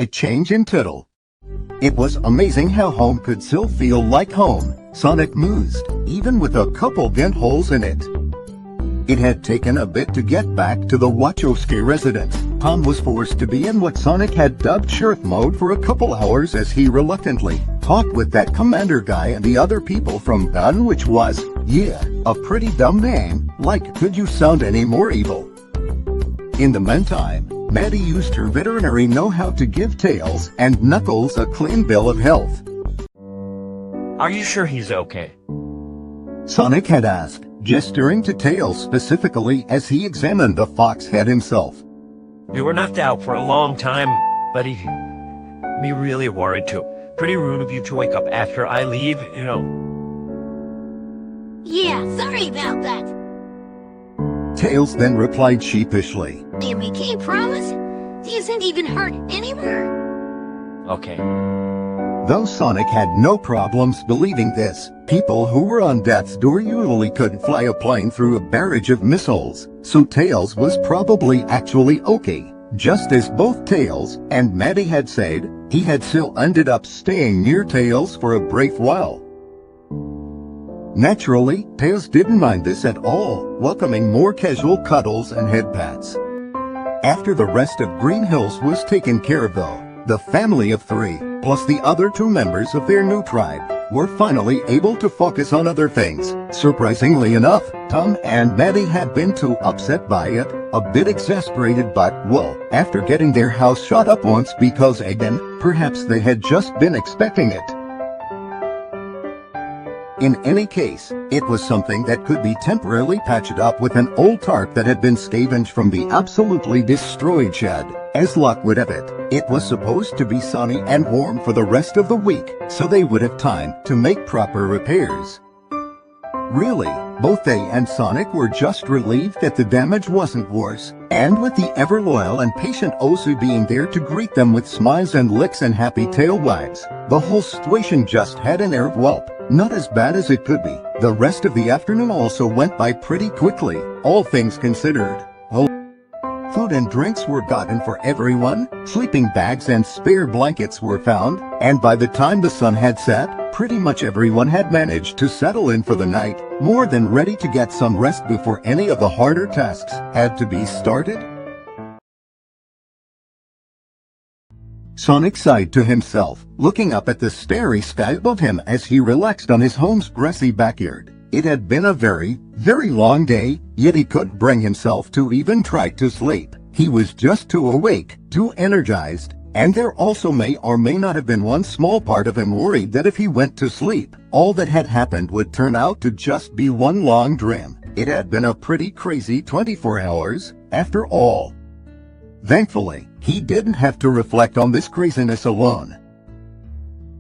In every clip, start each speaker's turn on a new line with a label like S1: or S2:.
S1: A change in tittle. It was amazing how home could still feel like home, Sonic mused, even with a couple dent holes in it. It had taken a bit to get back to the Wachowski residence. Tom was forced to be in what Sonic had dubbed sheriff mode for a couple hours as he reluctantly talked with that commander guy and the other people from Gun, which was, yeah, a pretty dumb name, like could you sound any more evil? In the meantime, Maddie used her veterinary know-how to give Tails and Knuckles a clean bill of health.
S2: Are you sure he's okay?
S1: Sonic had asked, gesturing to Tails specifically as he examined the fox head himself.
S2: We were knocked out for a long time, but me really worried too. Pretty rude of you to wake up after I leave, you know.
S3: Yeah, sorry about that.
S1: Tails then replied sheepishly.
S3: And we can't promise he isn't even hurt anywhere.
S2: Okay.
S1: Though Sonic had no problems believing this, people who were on death's door usually couldn't fly a plane through a barrage of missiles, so Tails was probably actually okay. Just as both Tails and Maddie had said, he had still ended up staying near Tails for a brief while. Naturally, Tails didn't mind this at all, welcoming more casual cuddles and head pats. After the rest of Green Hills was taken care of though, the family of 3, plus the other 2 members of their new tribe, were finally able to focus on other things. Surprisingly enough, Tom and Maddie had been too upset by it, a bit exasperated but, well, after getting their house shot up once because again, perhaps they had just been expecting it. In any case, it was something that could be temporarily patched up with an old tarp that had been scavenged from the absolutely destroyed shed. As luck would have it, it was supposed to be sunny and warm for the rest of the week, so they would have time to make proper repairs. Really, both they and Sonic were just relieved that the damage wasn't worse, and with the ever-loyal and patient Osu being there to greet them with smiles and licks and happy tail wags, the whole situation just had an air of welp. Not as bad as it could be. The rest of the afternoon also went by pretty quickly, all things considered. Food and drinks were gotten for everyone, sleeping bags and spare blankets were found, and by the time the sun had set, pretty much everyone had managed to settle in for the night, more than ready to get some rest before any of the harder tasks had to be started. Sonic sighed to himself, looking up at the starry sky above him as he relaxed on his home's grassy backyard. It had been a very, very long day, yet he couldn't bring himself to even try to sleep. He was just too awake, too energized, and there also may or may not have been one small part of him worried that if he went to sleep, all that had happened would turn out to just be one long dream. It had been a pretty crazy 24 hours, after all. Thankfully, he didn't have to reflect on this craziness alone.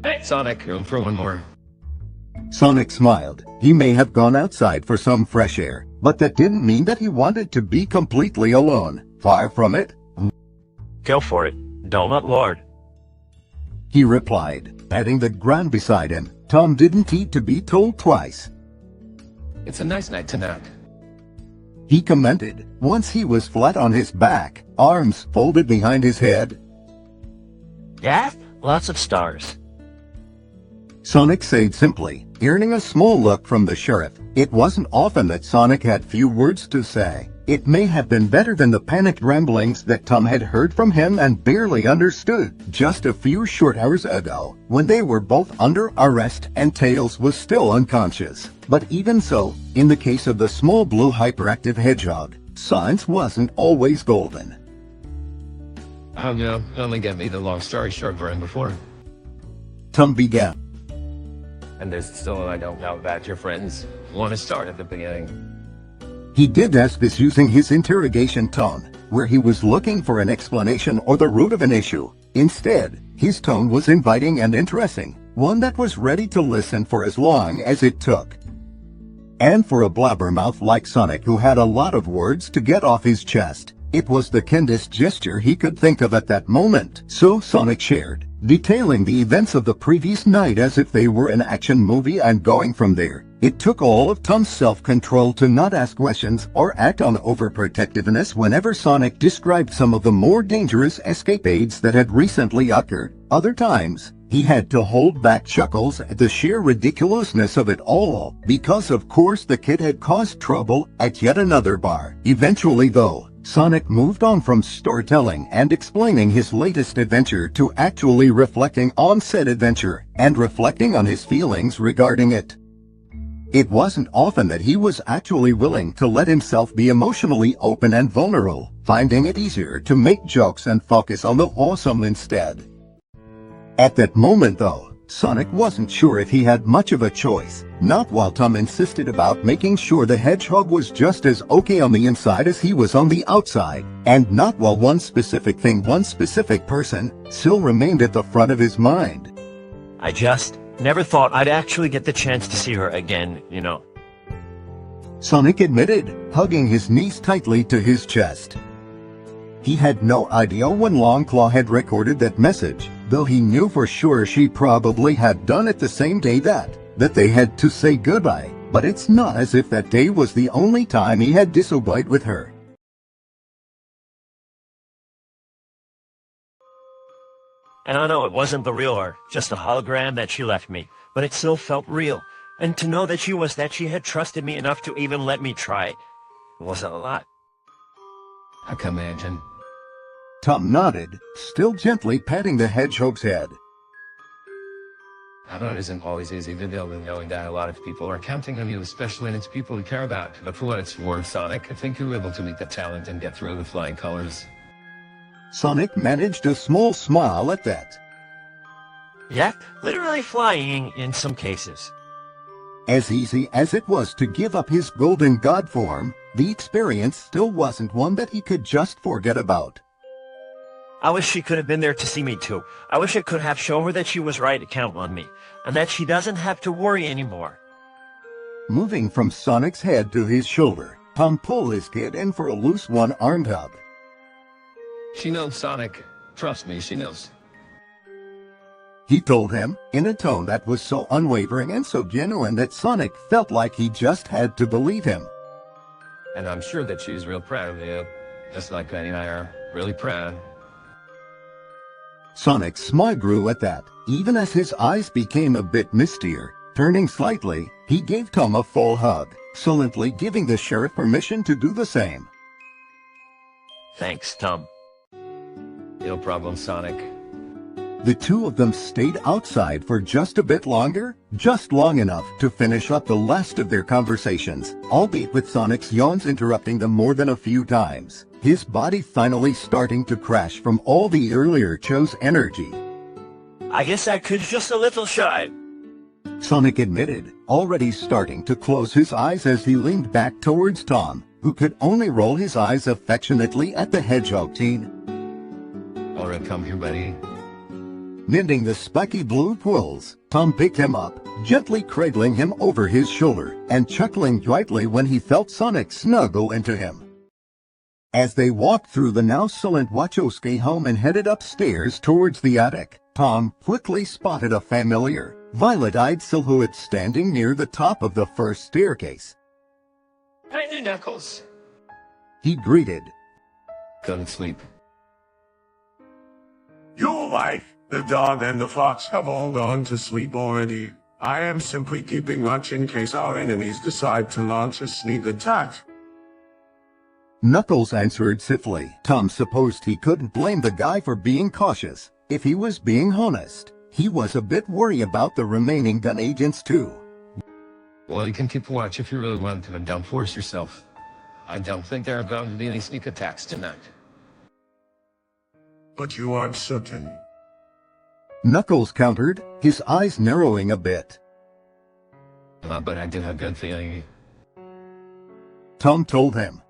S2: Hey, Sonic, room for one more.
S1: Sonic smiled. He may have gone outside for some fresh air, but that didn't mean that he wanted to be completely alone. Far from it.
S2: Go for it, Donut Lord.
S1: He replied, patting the ground beside him. Tom didn't need to be told twice.
S4: It's a nice night tonight.
S1: He commented, once he was flat on his back, arms folded behind his head.
S2: Yeah? Lots of stars.
S1: Sonic said simply, earning a small look from the sheriff. It wasn't often that Sonic had few words to say. It may have been better than the panicked ramblings that Tom had heard from him and barely understood just a few short hours ago, when they were both under arrest and Tails was still unconscious. But even so, in the case of the small blue hyperactive hedgehog, science wasn't always golden.
S4: Only get me the long story short for him before.
S1: Tom began.
S4: And there's still I don't know about your friends. Want to start at the beginning.
S1: He did ask this using his interrogation tone, where he was looking for an explanation or the root of an issue. Instead, his tone was inviting and interesting, one that was ready to listen for as long as it took. And for a blabbermouth like Sonic who had a lot of words to get off his chest, it was the kindest gesture he could think of at that moment. So Sonic shared, detailing the events of the previous night as if they were an action movie and going from there. It took all of Tom's self-control to not ask questions or act on overprotectiveness whenever Sonic described some of the more dangerous escapades that had recently occurred. Other times, he had to hold back chuckles at the sheer ridiculousness of it all, because of course the kid had caused trouble at yet another bar. Eventually though, Sonic moved on from storytelling and explaining his latest adventure to actually reflecting on said adventure and reflecting on his feelings regarding it. It wasn't often that he was actually willing to let himself be emotionally open and vulnerable, finding it easier to make jokes and focus on the awesome instead. At that moment though, Sonic wasn't sure if he had much of a choice, not while Tom insisted about making sure the hedgehog was just as okay on the inside as he was on the outside, and not while one specific person, still remained at the front of his mind.
S2: I just never thought I'd actually get the chance to see her again, you know.
S1: Sonic admitted, hugging his knees tightly to his chest. He had no idea when Longclaw had recorded that message, though he knew for sure she probably had done it the same day that they had to say goodbye, but it's not as if that day was the only time he had disobeyed with her.
S2: And I know it wasn't the real her, just a hologram that she left me, but it still felt real. And to know that she had trusted me enough to even let me try it wasn't a lot.
S4: I can imagine.
S1: Tom nodded, still gently patting the hedgehog's head.
S4: I know it isn't always easy to deal with knowing that a lot of people are counting on you, especially when it's people you care about. But for what it's worth, Sonic, I think you were able to meet the talent and get through the flying colors.
S1: Sonic managed a small smile at that.
S2: Yeah, literally flying in some cases.
S1: As easy as it was to give up his golden god form, the experience still wasn't one that he could just forget about.
S2: I wish she could have been there to see me too. I wish I could have shown her that she was right to count on me, and that she doesn't have to worry anymore.
S1: Moving from Sonic's head to his shoulder, Tom pulled his kid in for a loose one-armed hug.
S4: She knows, Sonic. Trust me, she knows.
S1: He told him, in a tone that was so unwavering and so genuine that Sonic felt like he just had to believe him.
S4: And I'm sure that she's real proud of you. Just like Penny and I are really proud.
S1: Sonic's smile grew at that, even as his eyes became a bit mistier. Turning slightly, he gave Tom a full hug, silently giving the sheriff permission to do the same.
S2: Thanks, Tom.
S4: No problem, Sonic.
S1: The two of them stayed outside for just a bit longer, just long enough to finish up the last of their conversations, albeit with Sonic's yawns interrupting them more than a few times, his body finally starting to crash from all the earlier Cho's energy.
S2: I guess that kid's just a little shy.
S1: Sonic admitted, already starting to close his eyes as he leaned back towards Tom, who could only roll his eyes affectionately at the hedgehog teen.
S4: Alright, come here, buddy.
S1: Mending the spiky blue quills, Tom picked him up, gently cradling him over his shoulder, and chuckling joyfully when he felt Sonic snuggle into him. As they walked through the now silent Wachowski home and headed upstairs towards the attic, Tom quickly spotted a familiar, violet-eyed silhouette standing near the top of the first staircase.
S4: Hey, Knuckles.
S1: He greeted.
S4: Go to sleep.
S5: Your wife, the dog, and the fox have all gone to sleep already. I am simply keeping watch in case our enemies decide to launch a sneak attack.
S1: Knuckles answered stiffly. Tom supposed he couldn't blame the guy for being cautious. If he was being honest, he was a bit worried about the remaining gun agents too.
S4: Well, you can keep watch if you really want to, and don't force yourself. I don't think there are going to be any sneak attacks tonight.
S5: But you aren't certain.
S1: Knuckles countered, his eyes narrowing a bit.
S4: But I do have a good feeling.
S1: Tom told him.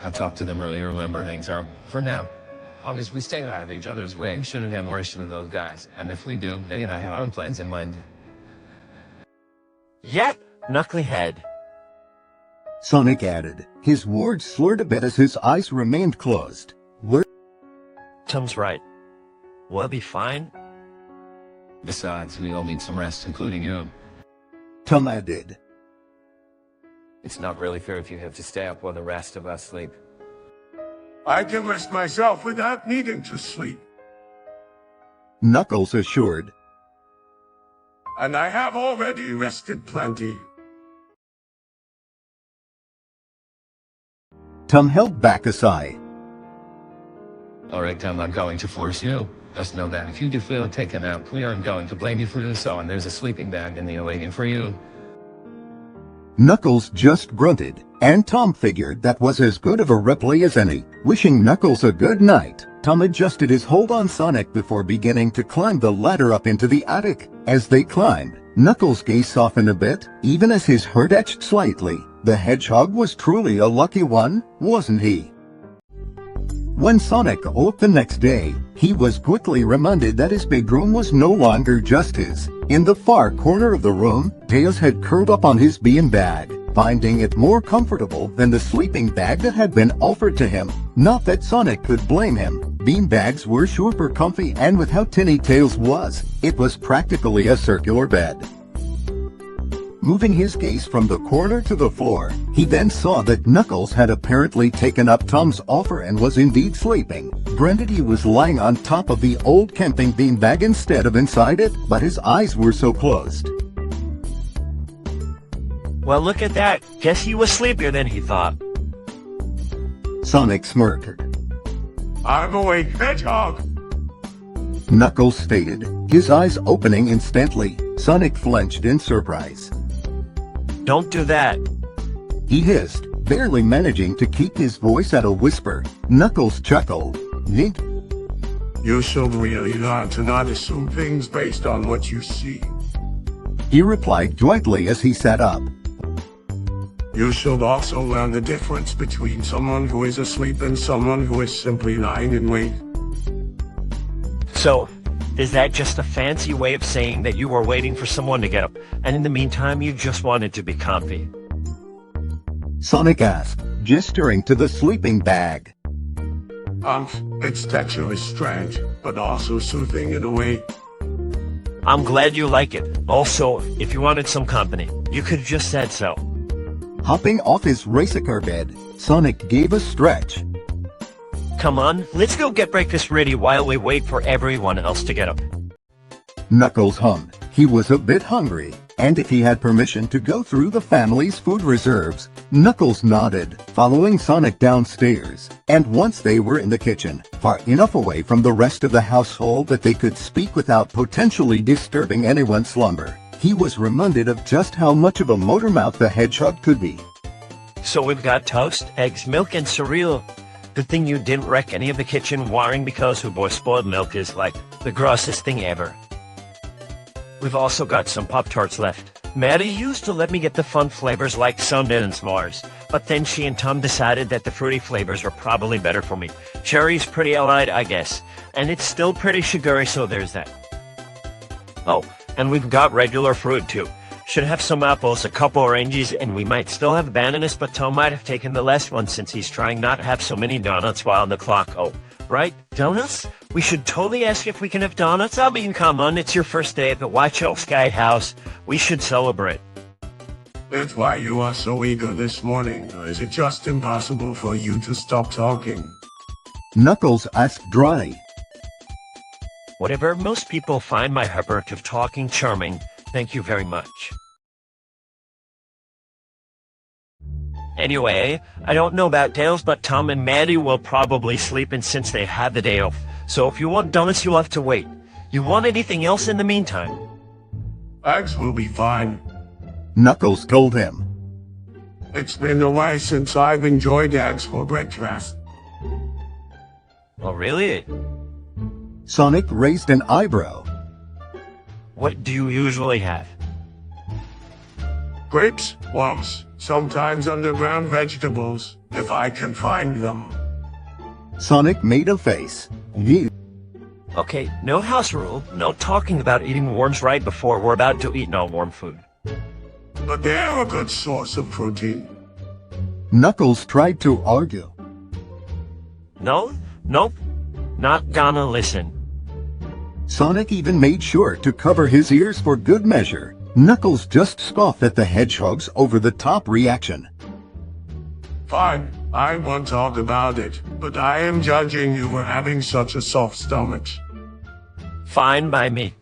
S4: I talked to them earlier, remember things are, for now. Long as we stay out of each other's way, we shouldn't have more issue with those guys. And if we do, they and I have our own plans in mind.
S2: Yep, knucklehead.
S1: Sonic added, his words slurred a bit as his eyes remained closed.
S2: Tom's right. We'll be fine.
S4: Besides, we all need some rest, including you.
S1: Tom added.
S4: It's not really fair if you have to stay up while the rest of us sleep.
S5: I can rest myself without needing to sleep.
S1: Knuckles assured.
S5: And I have already rested plenty.
S1: Tom held back a sigh.
S4: Alright, I'm not going to force you. Just know that if you do feel taken out, we aren't going to blame you for this, and there's a sleeping bag in the waiting for you.
S1: Knuckles just grunted, and Tom figured that was as good of a reply as any. Wishing Knuckles a good night, Tom adjusted his hold on Sonic before beginning to climb the ladder up into the attic. As they climbed, Knuckles' gaze softened a bit, even as his heart etched slightly. The hedgehog was truly a lucky one, wasn't he? When Sonic awoke the next day, he was quickly reminded that his bedroom was no longer just his. In the far corner of the room, Tails had curled up on his beanbag, finding it more comfortable than the sleeping bag that had been offered to him. Not that Sonic could blame him. Beanbags were super comfy, and with how tinny Tails was, it was practically a circular bed. Moving his gaze from the corner to the floor, he then saw that Knuckles had apparently taken up Tom's offer and was indeed sleeping. Granted, he was lying on top of the old camping beanbag instead of inside it, but his eyes were so closed.
S2: Well, look at that. Guess he was sleepier than he thought.
S1: Sonic smirked.
S5: I'm awake, hedgehog.
S1: Knuckles stated, his eyes opening instantly. Sonic flinched in surprise.
S2: Don't do that.
S1: He hissed, barely managing to keep his voice at a whisper. Knuckles chuckled. Nink.
S5: You should really learn to not assume things based on what you see.
S1: He replied joyfully as he sat up.
S5: You should also learn the difference between someone who is asleep and someone who is simply lying in wait.
S2: So, is that just a fancy way of saying that you were waiting for someone to get up, and in the meantime you just wanted to be comfy?
S1: Sonic asked, gesturing to the sleeping bag.
S5: Its texture is strange, but also soothing in a way.
S2: I'm glad you like it. Also, if you wanted some company, you could have just said so.
S1: Hopping off his racer bed, Sonic gave a stretch.
S2: Come on, let's go get breakfast ready while we wait for everyone else to get up.
S1: Knuckles hummed. He was a bit hungry, and if he had permission to go through the family's food reserves, Knuckles nodded, following Sonic downstairs. And once they were in the kitchen, far enough away from the rest of the household that they could speak without potentially disturbing anyone's slumber, he was reminded of just how much of a motormouth the hedgehog could be.
S2: So we've got toast, eggs, milk, and cereal. Good thing you didn't wreck any of the kitchen wiring, because oh boy, spoiled milk is like the grossest thing ever. We've also got some Pop-Tarts left. Maddie used to let me get the fun flavors like Sundae and S'mores, but then she and Tom decided that the fruity flavors are probably better for me. Cherry's pretty allied, I guess, and it's still pretty sugary, so there's that. Oh, and we've got regular fruit too. Should have some apples, a couple oranges, and we might still have bananas, but Tom might have taken the last one since he's trying not to have so many donuts while on the clock. Oh, right? Donuts? We should totally ask if we can have donuts. I mean, come on, it's your first day at the Wachowski house. We should celebrate.
S5: That's why you are so eager this morning, or is it just impossible for you to stop talking?
S1: Knuckles asked dryly.
S2: Whatever, most people find my habit of talking charming. Thank you very much. Anyway, I don't know about Tails, but Tom and Maddie will probably sleep in since they had the day off. So if you want donuts, you'll have to wait. You want anything else in the meantime?
S5: Eggs will be fine.
S1: Knuckles told him.
S5: It's been a while since I've enjoyed eggs for breakfast.
S2: Oh, really?
S1: Sonic raised an eyebrow.
S2: What do you usually have?
S5: Grapes, worms, sometimes underground vegetables, if I can find them.
S1: Sonic made a face. Ye-
S2: Okay, no house rule, no talking about eating worms right before we're about to eat no warm food.
S5: But they're a good source of protein.
S1: Knuckles tried to argue.
S2: No? Nope. Not gonna listen.
S1: Sonic even made sure to cover his ears for good measure. Knuckles just scoffed at the hedgehog's over-the-top reaction.
S5: Fine, I won't talk about it, but I am judging you for having such a soft stomach.
S2: Fine by me.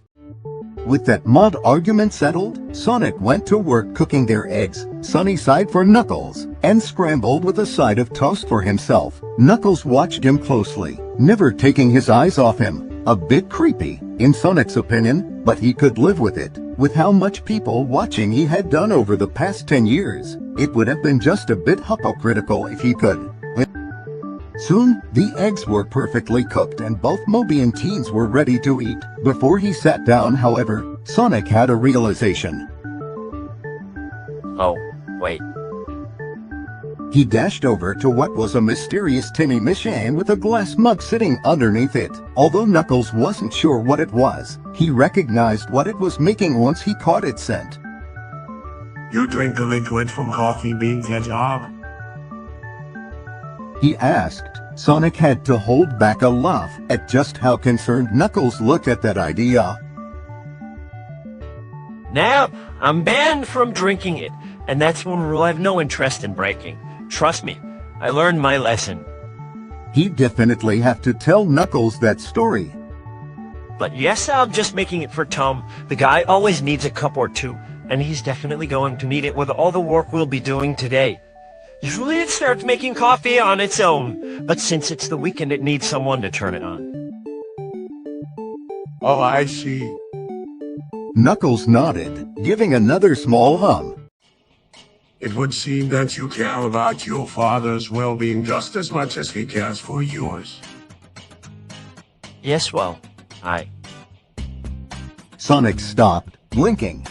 S1: With that mod argument settled, Sonic went to work cooking their eggs, sunny side for Knuckles, and scrambled with a side of toast for himself. Knuckles watched him closely, never taking his eyes off him. A bit creepy, in Sonic's opinion, but he could live with it. With how much people watching he had done over the past 10 years, it would have been just a bit hypocritical if he could. Soon, the eggs were perfectly cooked and both Moby and Teens were ready to eat. Before he sat down, however, Sonic had a realization.
S2: Oh, wait.
S1: He dashed over to what was a mysterious tinny machine with a glass mug sitting underneath it. Although Knuckles wasn't sure what it was, he recognized what it was making once he caught its scent.
S5: You drink a liquid from Coffee Beans, Hedgehog?
S1: He asked. Sonic had to hold back a laugh at just how concerned Knuckles looked at that idea.
S2: Now, I'm banned from drinking it, and that's one rule I have no interest in breaking. Trust me, I learned my lesson.
S1: He'd definitely have to tell Knuckles that story.
S2: But yes, I'm just making it for Tom. The guy always needs a cup or two, and he's definitely going to need it with all the work we'll be doing today. Usually it starts making coffee on its own, but since it's the weekend it needs someone to turn it on.
S5: Oh, I see.
S1: Knuckles nodded, giving another small hum.
S5: It would seem that you care about your father's well-being just as much as he cares for yours.
S2: Yes, well,
S1: Sonic stopped, blinking.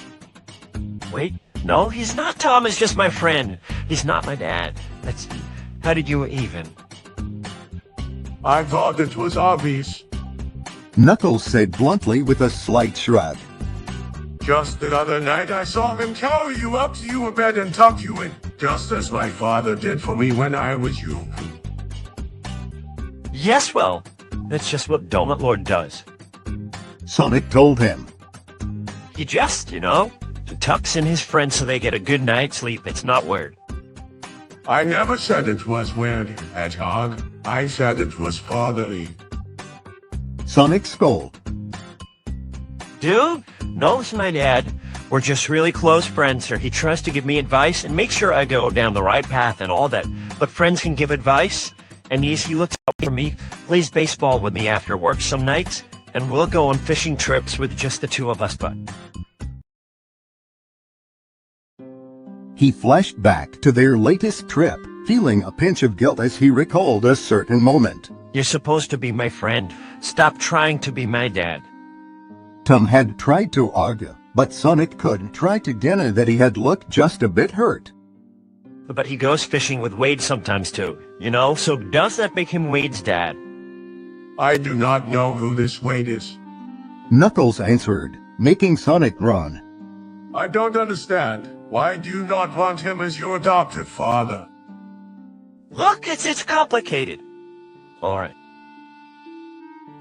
S2: Wait, no, he's not Tom, he's just my friend. He's not my dad. How did you even?
S5: I thought it was obvious.
S1: Knuckles said bluntly with a slight shrug.
S5: Just the other night I saw him carry you up to your bed and tuck you in, just as my father did for me when I was you.
S2: Yes, well, that's just what Donut Lord does.
S1: Sonic told him.
S2: He just, he tucks in his friends so they get a good night's sleep. It's not weird.
S5: I never said it was weird, Hedgehog. I said it was fatherly.
S1: Sonic scolded.
S2: Dude, knows my dad. We're just really close friends, sir. He tries to give me advice and make sure I go down the right path and all that. But friends can give advice, and he looks out for me, plays baseball with me after work some nights, and we'll go on fishing trips with just the two of us, but...
S1: He flashed back to their latest trip, feeling a pinch of guilt as he recalled a certain moment.
S2: You're supposed to be my friend. Stop trying to be my dad.
S1: Tom had tried to argue, but Sonic couldn't try to deny that he had looked just a bit hurt.
S2: But he goes fishing with Wade sometimes too, so does that make him Wade's dad?
S5: I do not know who this Wade is.
S1: Knuckles answered, making Sonic run.
S5: I don't understand. Why do you not want him as your adopted father?
S2: Look, it's complicated. All right.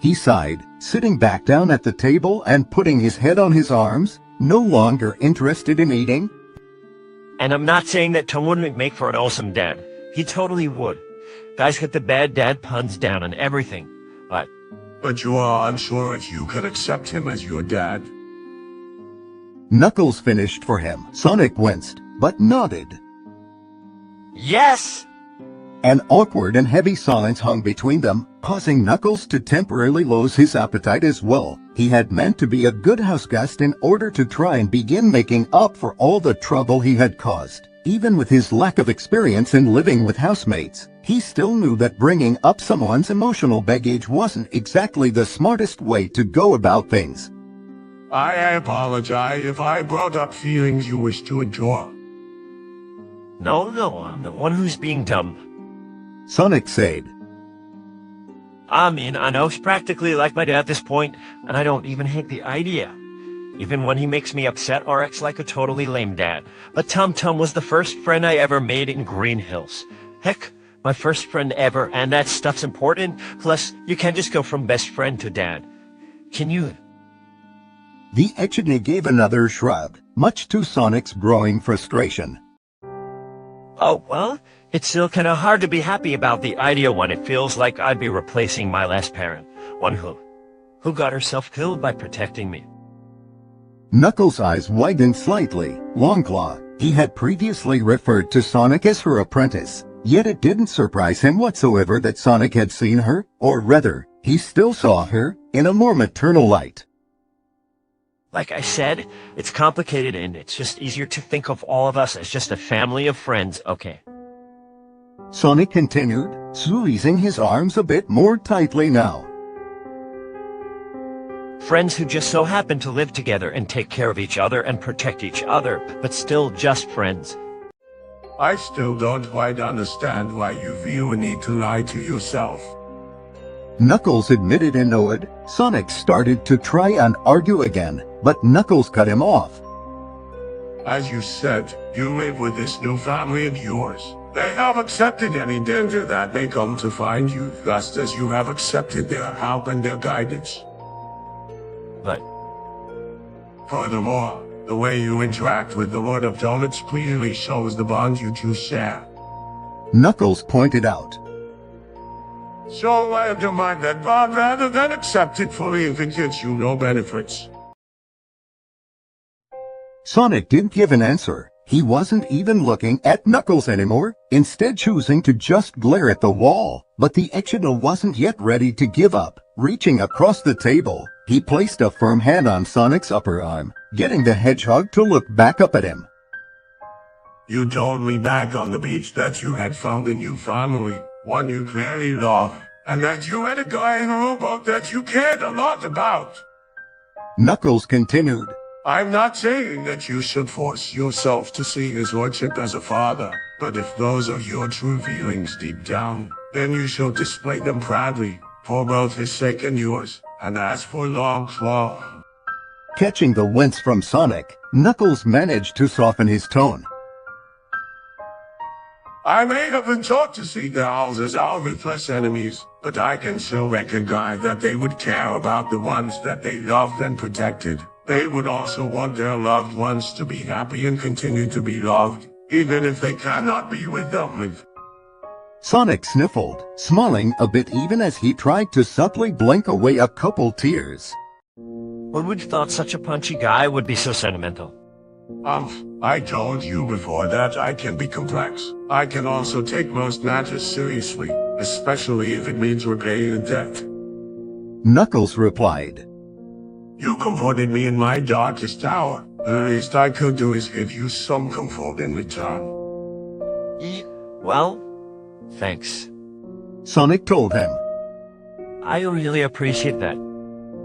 S1: He sighed, sitting back down at the table and putting his head on his arms, no longer interested in eating.
S2: And I'm not saying that Tom wouldn't make for an awesome dad. He totally would. Guys get the bad dad puns down and everything, but...
S5: But you are unsure if you can accept him as your dad.
S1: Knuckles finished for him. Sonic winced, but nodded.
S2: Yes!
S1: An awkward and heavy silence hung between them, causing Knuckles to temporarily lose his appetite as well. He had meant to be a good houseguest in order to try and begin making up for all the trouble he had caused. Even with his lack of experience in living with housemates, he still knew that bringing up someone's emotional baggage wasn't exactly the smartest way to go about things.
S5: I apologize if I brought up feelings you wish to ignore.
S2: No, I'm the one who's being dumb.
S1: Sonic said.
S2: I mean, I know he's practically like my dad at this point, and I don't even hate the idea. Even when he makes me upset or acts like a totally lame dad. But Tum Tum was the first friend I ever made in Green Hills. Heck, my first friend ever, and that stuff's important. Plus, you can't just go from best friend to dad. Can you?
S1: The echidna gave another shrug, much to Sonic's growing frustration.
S2: Oh, well, it's still kinda hard to be happy about the idea when it feels like I'd be replacing my last parent, one who got herself killed by protecting me.
S1: Knuckles' eyes widened slightly. Longclaw, he had previously referred to Sonic as her apprentice, yet it didn't surprise him whatsoever that Sonic had seen her, or rather, he still saw her, in a more maternal light.
S2: Like I said, it's complicated and it's just easier to think of all of us as just a family of friends, okay?
S1: Sonic continued, squeezing his arms a bit more tightly now.
S2: Friends who just so happen to live together and take care of each other and protect each other, but still just friends.
S5: I still don't quite understand why you feel a need to lie to yourself.
S1: Knuckles admitted annoyed. Sonic started to try and argue again, but Knuckles cut him off.
S5: As you said, you live with this new family of yours. They have accepted any danger that may come to find you, just as you have accepted their help and their guidance.
S2: But
S5: Furthermore, the way you interact with the Lord of Donuts clearly shows the bond you two share.
S1: Knuckles pointed out.
S5: So I undermine that bond rather than accept it fully if it gives you no benefits.
S1: Sonic didn't give an answer. He wasn't even looking at Knuckles anymore, instead choosing to just glare at the wall. But the echidna wasn't yet ready to give up. Reaching across the table, he placed a firm hand on Sonic's upper arm, getting the hedgehog to look back up at him.
S5: You told me back on the beach that you had found a new family, one you clearly loved, and that you had a guy in a rowboat that you cared a lot about.
S1: Knuckles continued.
S5: I'm not saying that you should force yourself to see his lordship as a father, but if those are your true feelings deep down, then you shall display them proudly, for both his sake and yours, and as for Longclaw.
S1: Catching the wince from Sonic, Knuckles managed to soften his tone.
S5: I may have been taught to see the owls as our ruthless enemies, but I can still recognize that they would care about the ones that they loved and protected. They would also want their loved ones to be happy and continue to be loved, even if they cannot be with them.
S1: Sonic sniffled, smiling a bit even as he tried to subtly blink away a couple tears.
S2: one would have thought such a punchy guy would be so sentimental.
S5: I told you before that I can be complex. I can also take most matters seriously, especially if it means repaying a debt.
S1: Knuckles replied.
S5: You comforted me in my darkest hour. The least I could do is give you some comfort in return.
S2: Well, thanks.
S1: Sonic told him.
S2: I really appreciate that.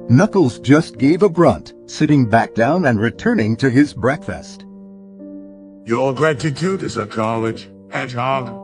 S1: Knuckles just gave a grunt, sitting back down and returning to his breakfast.
S5: Your gratitude is a college, hedgehog.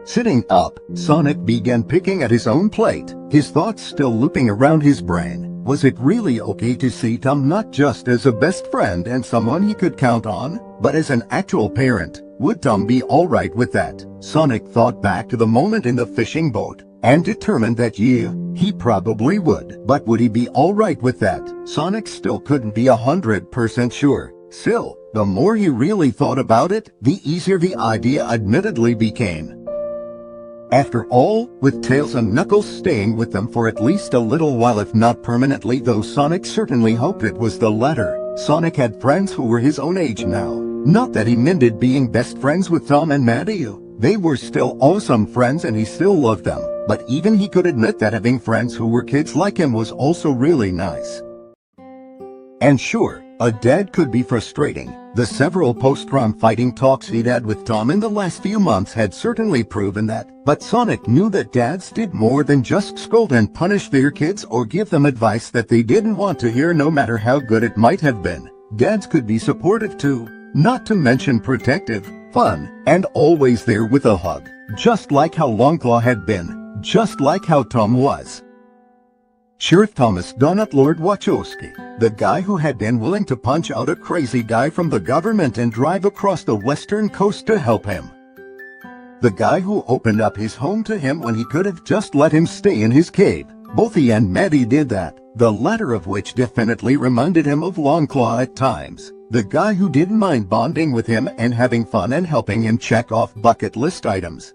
S1: Sitting up, Sonic began picking at his own plate, his thoughts still looping around his brain. Was it really okay to see Tom not just as a best friend and someone he could count on, but as an actual parent? Would Tom be alright with that? Sonic thought back to the moment in the fishing boat, and determined that yeah, he probably would. But would he be alright with that? Sonic still couldn't be 100% sure. Still, the more he really thought about it, the easier the idea admittedly became. After all, with Tails and Knuckles staying with them for at least a little while if not permanently, though Sonic certainly hoped it was the latter, Sonic had friends who were his own age now. Not that he minded being best friends with Tom and Maddie. They were still awesome friends and he still loved them, but even he could admit that having friends who were kids like him was also really nice. And sure, a dad could be frustrating. The several post-prom fighting talks he'd had with Tom in the last few months had certainly proven that, but Sonic knew that dads did more than just scold and punish their kids or give them advice that they didn't want to hear no matter how good it might have been. Dads could be supportive too, not to mention protective, fun, and always there with a hug, just like how Longclaw had been, just like how Tom was. Sheriff Thomas Donut Lord Wachowski, the guy who had been willing to punch out a crazy guy from the government and drive across the western coast to help him. The guy who opened up his home to him when he could have just let him stay in his cave. Both he and Maddie did that, the latter of which definitely reminded him of Longclaw at times, the guy who didn't mind bonding with him and having fun and helping him check off bucket list items.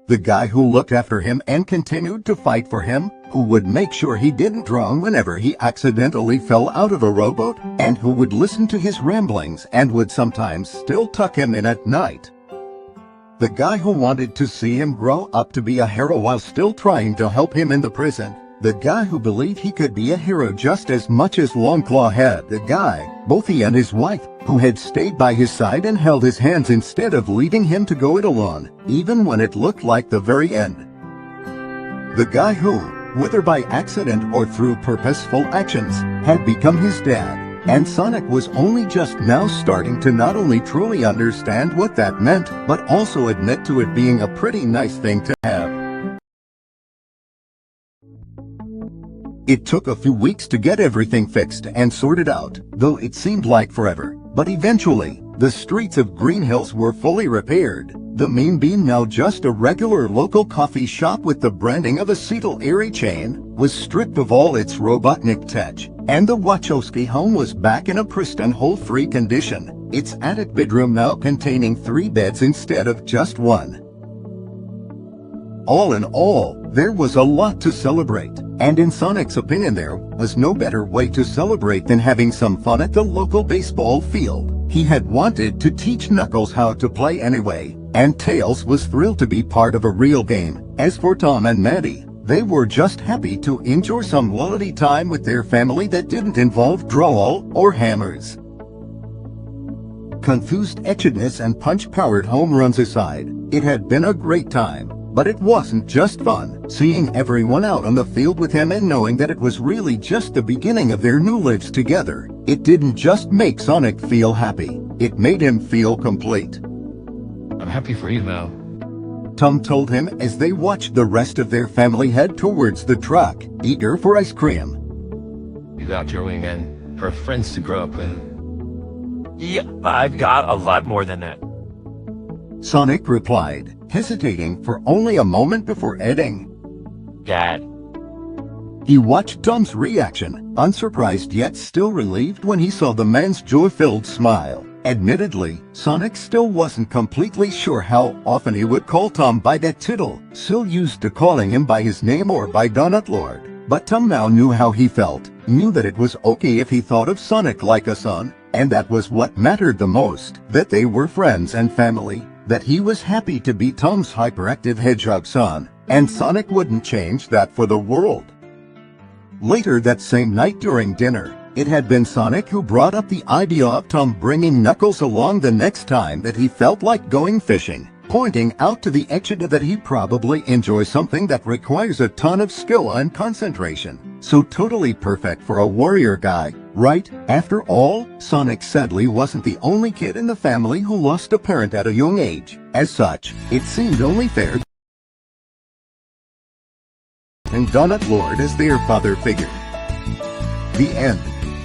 S1: The guy who looked after him and continued to fight for him, who would make sure he didn't drown whenever he accidentally fell out of a rowboat, and who would listen to his ramblings and would sometimes still tuck him in at night. The guy who wanted to see him grow up to be a hero while still trying to help him in the prison. The guy who believed he could be a hero just as much as Longclaw had. The guy, both he and his wife, who had stayed by his side and held his hands instead of leaving him to go it alone, even when it looked like the very end. The guy who, whether by accident or through purposeful actions, had become his dad. And Sonic was only just now starting to not only truly understand what that meant, but also admit to it being a pretty nice thing to have. It took a few weeks to get everything fixed and sorted out, though it seemed like forever. But eventually, the streets of Green Hills were fully repaired. The Mean Bean, now just a regular local coffee shop with the branding of a Seattle area chain, was stripped of all its Robotnik tech, and the Wachowski home was back in a pristine hole-free condition, its attic bedroom now containing 3 beds instead of just 1. All in all, there was a lot to celebrate, and in Sonic's opinion there was no better way to celebrate than having some fun at the local baseball field. He had wanted to teach Knuckles how to play anyway, and Tails was thrilled to be part of a real game. As for Tom and Maddie, they were just happy to enjoy some quality time with their family that didn't involve drawall or hammers. Confused etchedness and punch-powered home runs aside, it had been a great time. But it wasn't just fun, seeing everyone out on the field with him and knowing that it was really just the beginning of their new lives together. It didn't just make Sonic feel happy, it made him feel complete.
S4: I'm happy for you now.
S1: Tom told him as they watched the rest of their family head towards the truck, eager for ice cream.
S4: You got your wing and for friends to grow up with.
S2: Yeah, I've got a lot more than that.
S1: Sonic replied, hesitating for only a moment before adding,
S2: Dad.
S1: He watched Tom's reaction, unsurprised yet still relieved when he saw the man's joy-filled smile. Admittedly, Sonic still wasn't completely sure how often he would call Tom by that title, so used to calling him by his name or by Donut Lord. But Tom now knew how he felt, knew that it was okay if he thought of Sonic like a son, and that was what mattered the most, that they were friends and family, that he was happy to be Tom's hyperactive hedgehog son, and Sonic wouldn't change that for the world. Later that same night during dinner, it had been Sonic who brought up the idea of Tom bringing Knuckles along the next time that he felt like going fishing, pointing out to the extra that he'd probably enjoy something that requires a ton of skill and concentration. So totally perfect for a warrior guy, right? After all, Sonic sadly wasn't the only kid in the family who lost a parent at a young age. As such, it seemed only fair and Donut Lord as their father figure. The end.